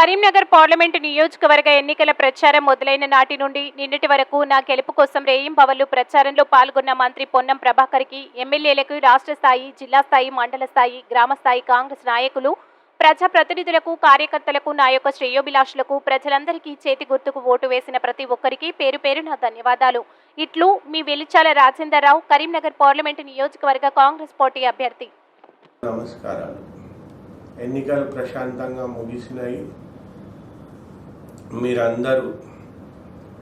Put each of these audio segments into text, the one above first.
Karimnagar parliament నియోజకవర్గ ఎన్నికల ప్రచారం మొదలైన నాటి నుండి నిన్నటి వరకు నా గెలుపు కోసం రేయింబవళ్లు ప్రచారంలో పాల్గొన్న మంత్రి పొన్నం ప్రభాకర్కి, ఎమ్మెల్యేలకు, రాష్ట్ర స్థాయి, జిల్లా స్థాయి, మండల స్థాయి, గ్రామ స్థాయి కాంగ్రెస్ నాయకులు, ప్రజాప్రతినిధులకు, కార్యకర్తలకు, నా యొక్క శ్రేయోభిలాషులకు, ప్రజలందరికీ చేతి గుర్తుకు ఓటు వేసిన ప్రతి ఒక్కరికి పేరు పేరున ధన్యవాదాలు. ఇట్లు మీ వెలిచాల రాజేందర్ రావు, కరీంనగర్ పార్లమెంటు నియోజకవర్గ కాంగ్రెస్ పార్టీ అభ్యర్థి. నమస్కారాలు. ఎన్నికలు ప్రశాంతంగా ముగిసినాయి. మీరందరూ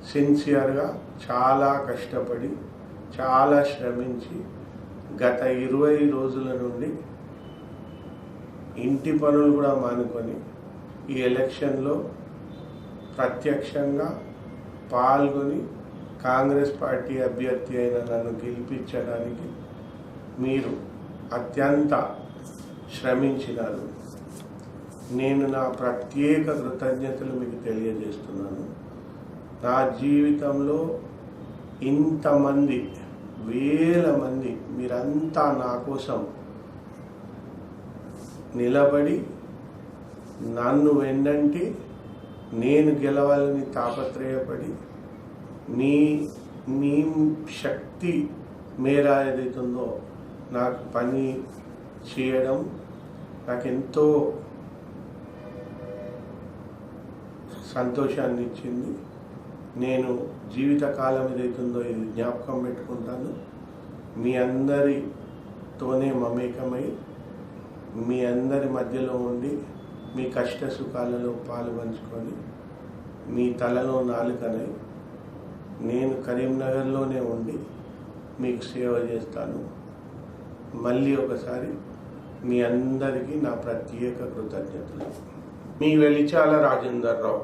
సిన్సియర్గా చాలా కష్టపడి, చాలా శ్రమించి గత 20 రోజుల నుండి ఇంటి పనులు కూడా మానుకొని ఈ ఎలక్షన్లో ప్రత్యక్షంగా పాల్గొని కాంగ్రెస్ పార్టీ అభ్యర్థి అయిన నన్ను గెలిపించడానికి మీరు అత్యంత శ్రమించినారు. నేను నా ప్రత్యేక కృతజ్ఞతలు మీకు తెలియజేస్తున్నాను. నా జీవితంలో ఇంతమంది, వేల మంది మీరంతా నా కోసం నిలబడి నన్ను వెన్నంటి నేను గెలవాలని తాపత్రయపడి మీ శక్తి మేర ఏదైతుందో నాకు పని చేయడం నాకెంతో సంతోషాన్ని ఇచ్చింది. నేను జీవితకాలం ఏదైతుందో ఇది జ్ఞాపకం పెట్టుకుంటాను. మీ అందరితోనే మమేకమై మీ అందరి మధ్యలో ఉండి మీ కష్ట సుఖాలలో పాలు పంచుకొని మీ తలలో నాలుకనై నేను కరీంనగర్లోనే ఉండి మీకు సేవ చేస్తాను. మళ్ళీ ఒకసారి మీ అందరికీ నా ప్రత్యేక కృతజ్ఞతలు. మీ వెలిచాల రాజేందర్ రావు.